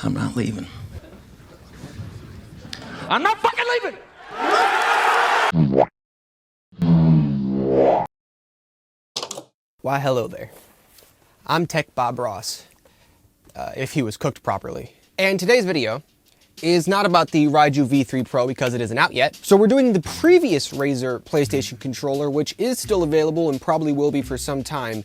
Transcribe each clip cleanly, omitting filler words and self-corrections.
I'm not leaving. I'm not fucking leaving! Why, hello there. I'm Tech Bob Ross, if he was cooked properly. And today's video is not about the Raiju V3 Pro because it isn't out yet. So we're doing the previous Razer PlayStation controller, which is still available and probably will be for some time.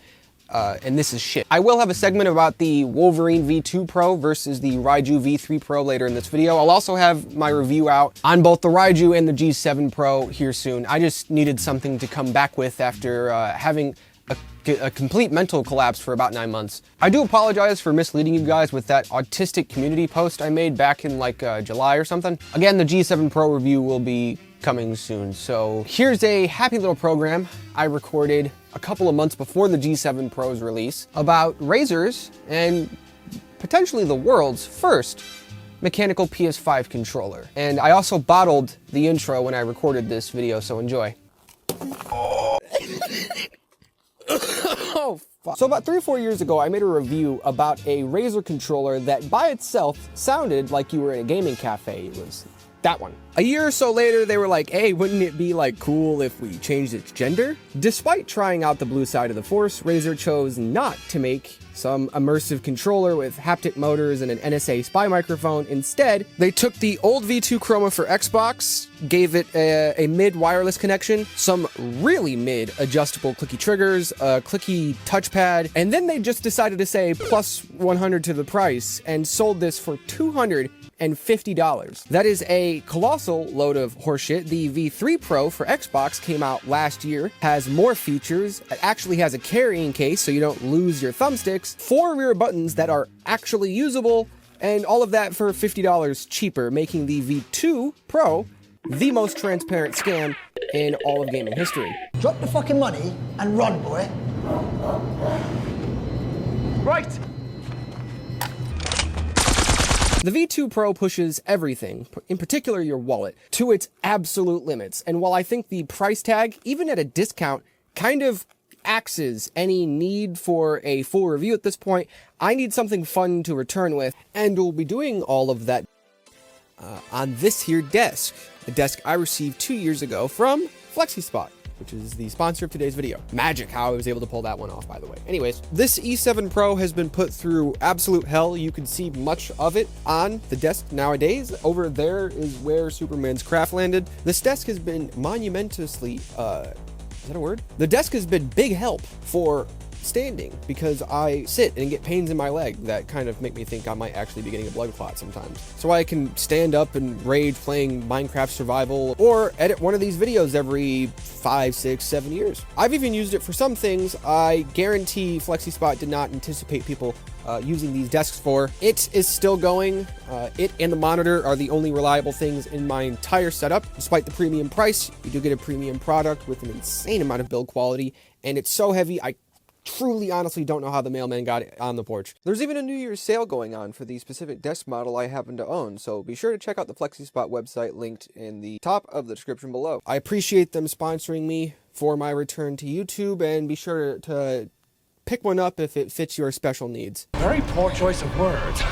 And this is shit. I will have a segment about the Wolverine V2 Pro versus the Raiju V3 Pro later in this video. I'll also have my review out on both the Raiju and the G7 Pro here soon. I just needed something to come back with after having a complete mental collapse for about 9 months. I do apologize for misleading you guys with that autistic community post I made back in like July or something. Again, the G7 Pro review will be coming soon. So here's a happy little program I recorded a couple of months before the G7 Pro's release about Razer's and potentially the world's first mechanical PS5 controller. And I also bottled the intro when I recorded this video, so enjoy. Oh, fuck. So about 3 or 4 years ago, I made a review about a Razer controller that by itself sounded like you were in a gaming cafe. It was that one. A year or so later, they were like, hey, wouldn't it be like cool if we changed its gender? Despite trying out the blue side of the force, Razer chose not to make some immersive controller with haptic motors and an NSA spy microphone. Instead, they took the old V2 Chroma for Xbox, gave it a mid wireless connection, some really mid adjustable clicky triggers, a clicky touchpad, and then they just decided to say plus 100 to the price and sold this for $250. That is a colossal load of horseshit. The V3 Pro for Xbox came out last year, has more features. It actually has a carrying case so you don't lose your thumbsticks, 4 rear buttons that are actually usable, and all of that for $50 cheaper, making the V2 Pro the most transparent scam in all of gaming history. Drop the fucking money and run, boy. Right! The V2 Pro pushes everything, in particular your wallet, to its absolute limits. And while I think the price tag, even at a discount, kind of axes any need for a full review at this point, I need something fun to return with. And we'll be doing all of that on this here desk, a desk I received 2 years ago from FlexiSpot, which is the sponsor of today's video. Magic how I was able to pull that one off, by the way. Anyways, this E7 Pro has been put through absolute hell. You can see much of it on the desk nowadays. Over there is where Superman's craft landed. This desk has been monumentously, is that a word? The desk has been big help for standing because I sit and get pains in my leg that kind of make me think I might actually be getting a blood clot sometimes. So I can stand up and rage playing Minecraft Survival or edit one of these videos every 5, 6, 7 years. I've even used it for some things I guarantee FlexiSpot did not anticipate people using these desks for. It is still going. It and the monitor are the only reliable things in my entire setup. Despite the premium price, you do get a premium product with an insane amount of build quality, and it's so heavy I truly, honestly don't know how the mailman got it on the porch. There's even a New Year's sale going on for the specific desk model I happen to own, so be sure to check out the FlexiSpot website linked in the top of the description below. I appreciate them sponsoring me for my return to YouTube, and be sure to pick one up if it fits your special needs. Very poor choice of words.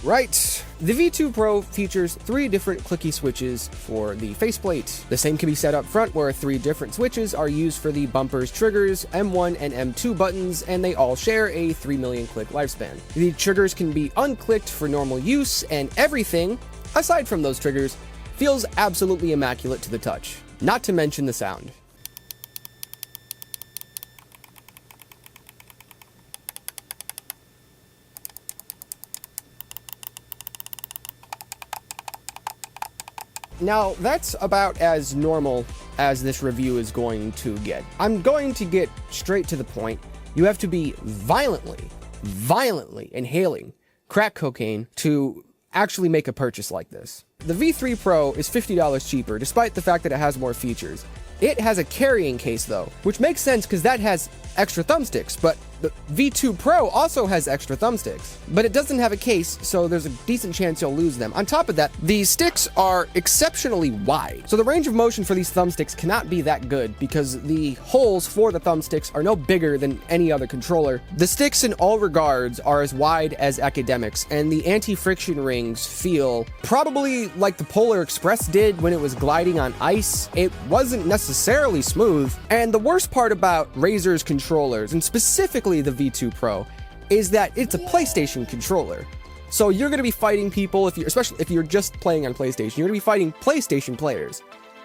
Right. The V2 Pro features 3 different clicky switches for the faceplate. The same can be set up front where 3 different switches are used for the bumper's triggers, M1 and M2 buttons, and they all share a 3 million click lifespan. The triggers can be unclicked for normal use, and everything, aside from those triggers, feels absolutely immaculate to the touch. Not to mention the sound. Now, that's about as normal as this review is going to get. I'm going to get straight to the point. You have to be violently inhaling crack cocaine to actually make a purchase like this. The V3 Pro is $50 cheaper, despite the fact that it has more features. It has a carrying case though, which makes sense because that has extra thumbsticks, but The V2 Pro also has extra thumbsticks, but it doesn't have a case, so there's a decent chance you'll lose them. On top of that, the sticks are exceptionally wide, so the range of motion for these thumbsticks cannot be that good because the holes for the thumbsticks are no bigger than any other controller. The sticks in all regards are as wide as academics, and the anti-friction rings feel probably like the Polar Express did when it was gliding on ice. It wasn't necessarily smooth, and the worst part about Razer's controllers, and specifically the V2 Pro, is that it's a PlayStation controller. So you're going to be fighting people, especially if you're just playing on PlayStation, you're going to be fighting PlayStation players.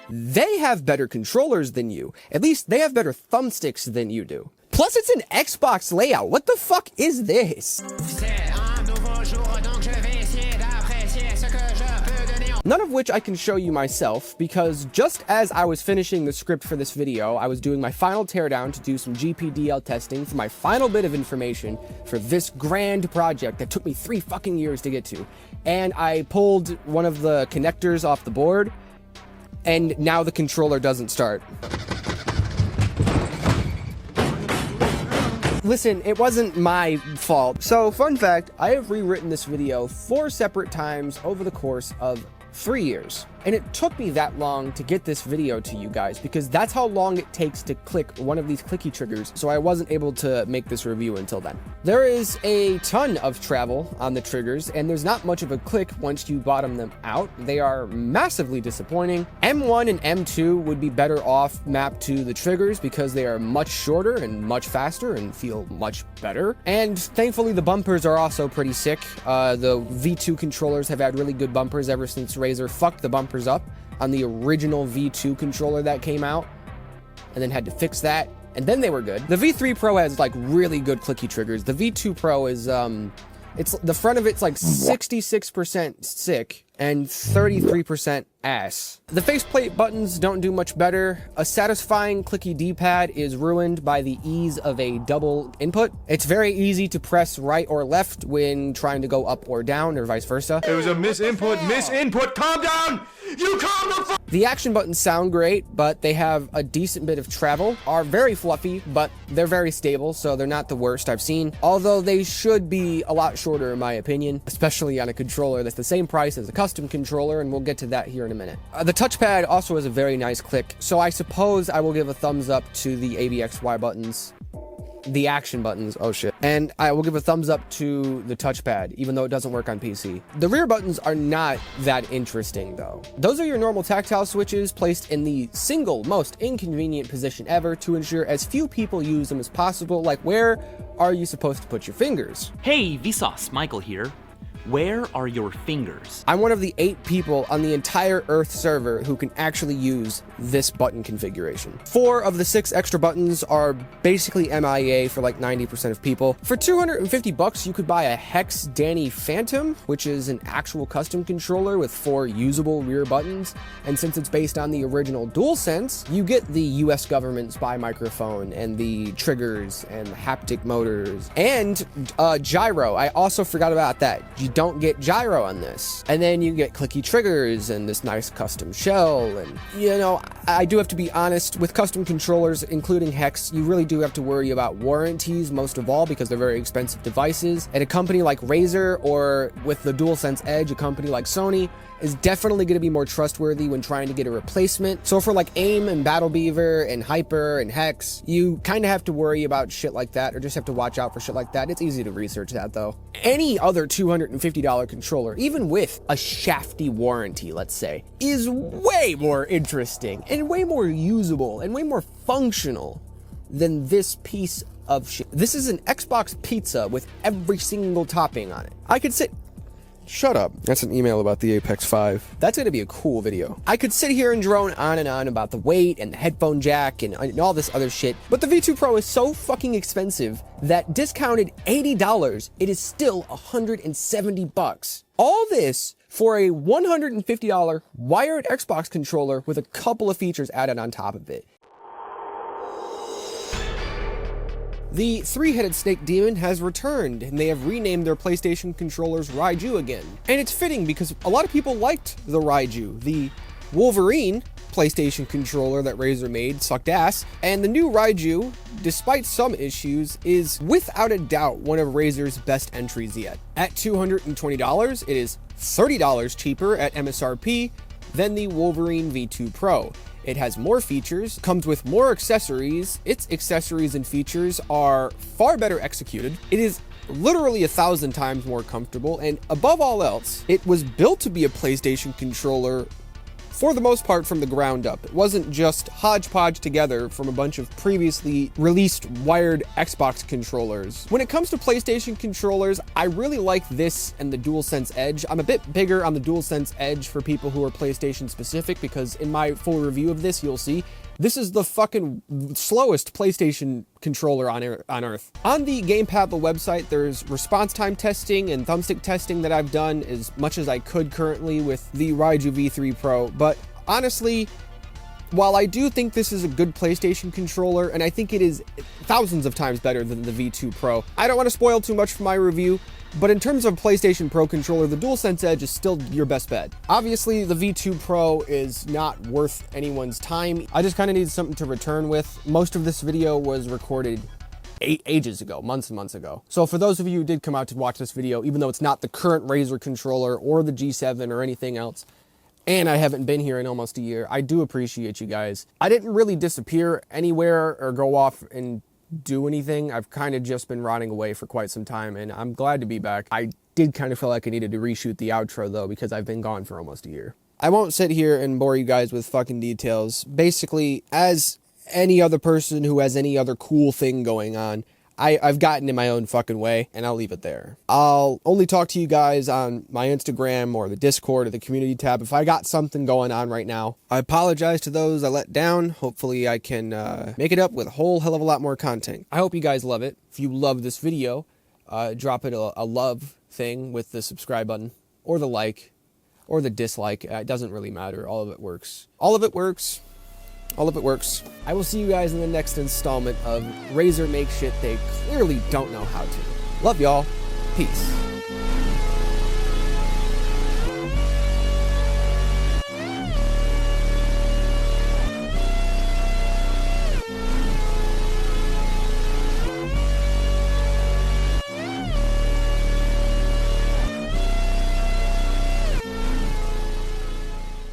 They have better controllers than you. At least they have better thumbsticks than you do. Plus it's an Xbox layout. What the fuck is this? None of which I can show you myself, because just as I was finishing the script for this video, I was doing my final teardown to do some GPDL testing for my final bit of information for this grand project that took me 3 fucking years to get to. And I pulled one of the connectors off the board, and now the controller doesn't start. Listen, it wasn't my fault. So, fun fact, I have rewritten this video 4 separate times over the course of 3 years. And it took me that long to get this video to you guys because that's how long it takes to click one of these clicky triggers, so I wasn't able to make this review until then. There is a ton of travel on the triggers, and there's not much of a click once you bottom them out. They are massively disappointing. M1 and M2 would be better off mapped to the triggers because they are much shorter and much faster and feel much better. And thankfully the bumpers are also pretty sick. The V2 controllers have had really good bumpers ever since Razer fucked the bumpers up on the original V2 controller that came out and then had to fix that, and then they were good. The V3 Pro has like really good clicky triggers. The V2 Pro is it's the front of it's like 66% sick and 33% ass. The faceplate buttons don't do much better. A satisfying clicky D-pad is ruined by the ease of a double input. It's very easy to press right or left when trying to go up or down or vice versa. It was a misinput, calm down! You calm the fuck! The action buttons sound great, but they have a decent bit of travel, are very fluffy, but they're very stable, so they're not the worst I've seen. Although they should be a lot shorter in my opinion, especially on a controller that's the same price as a custom controller, and we'll get to that here in a minute. The touchpad also has a very nice click, so I suppose I will give a thumbs up to the ABXY buttons. The action buttons, oh shit. And I will give a thumbs up to the touchpad, even though it doesn't work on PC. The rear buttons are not that interesting though. Those are your normal tactile switches placed in the single most inconvenient position ever to ensure as few people use them as possible, like where are you supposed to put your fingers? Hey, Vsauce, Michael here. Where are your fingers? I'm one of the 8 people on the entire Earth server who can actually use this button configuration. 4 of the 6 extra buttons are basically MIA for like 90% of people. For 250 bucks, you could buy a Hex Danny Phantom, which is an actual custom controller with 4 usable rear buttons. And since it's based on the original DualSense, you get the US government spy microphone and the triggers and the haptic motors and gyro. I also forgot about that. You don't get gyro on this. And then you get clicky triggers and this nice custom shell. And you know, I do have to be honest, with custom controllers, including Hex, you really do have to worry about warranties most of all because they're very expensive devices. And a company like Razer, or with the DualSense Edge, a company like Sony, is definitely going to be more trustworthy when trying to get a replacement. So for like AIM and Battle Beaver and Hyper and Hex, you kind of have to worry about shit like that, or just have to watch out for shit like that. It's easy to research that though. Any other $250 controller, even with a shafty warranty, let's say, is way more interesting and way more usable and way more functional than this piece of shit. This is an Xbox pizza with every single topping on it. I could sit... Shut up. That's an email about the Apex 5. That's gonna be a cool video. I could sit here and drone on and on about the weight and the headphone jack and all this other shit, but the V2 Pro is so fucking expensive that discounted $80, it is still 170 bucks. All this for a $150 wired Xbox controller with a couple of features added on top of it. The 3-headed snake demon has returned, and they have renamed their PlayStation controllers Raiju again. And it's fitting because a lot of people liked the Raiju, the Wolverine PlayStation controller that Razer made sucked ass, and the new Raiju, despite some issues, is without a doubt one of Razer's best entries yet. At $220, it is $30 cheaper at MSRP than the Wolverine V2 Pro. It has more features, comes with more accessories. Its accessories and features are far better executed. It is literally 1,000 times more comfortable, and above all else, it was built to be a PlayStation controller for the most part from the ground up. It wasn't just hodgepodge together from a bunch of previously released wired Xbox controllers. When it comes to PlayStation controllers, I really like this and the DualSense Edge. I'm a bit bigger on the DualSense Edge for people who are PlayStation specific, because in my full review of this, you'll see this is the fucking slowest PlayStation controller on Earth. On the Gamepad website, there's response time testing and thumbstick testing that I've done as much as I could currently with the Raiju V3 Pro. But honestly, while I do think this is a good PlayStation controller, and I think it is thousands of times better than the V2 Pro, I don't want to spoil too much for my review. But in terms of PlayStation Pro controller, the DualSense Edge is still your best bet. Obviously, the V2 Pro is not worth anyone's time. I just kind of need something to return with. Most of this video was recorded ages ago, months and months ago. So for those of you who did come out to watch this video, even though it's not the current Razer controller or the G7 or anything else, and I haven't been here in almost a year, I do appreciate you guys. I didn't really disappear anywhere or go off and do anything. I've kind of just been rotting away for quite some time, and I'm glad to be back. I did kind of feel like I needed to reshoot the outro though, because I've been gone for almost a year. I won't sit here and bore you guys with fucking details. Basically, as any other person who has any other cool thing going on, I've gotten in my own fucking way, and I'll leave it there. I'll only talk to you guys on my Instagram or the Discord or the community tab if I got something going on right now. I apologize to those I let down. Hopefully I can make it up with a whole hell of a lot more content. I hope you guys love it. If you love this video, drop it a love thing with the subscribe button, or the like, or the dislike. It doesn't really matter. All of it works. All of it works. All of it works. I will see you guys in the next installment of Razer Make Shit They Clearly Don't Know How To. Love y'all. Peace.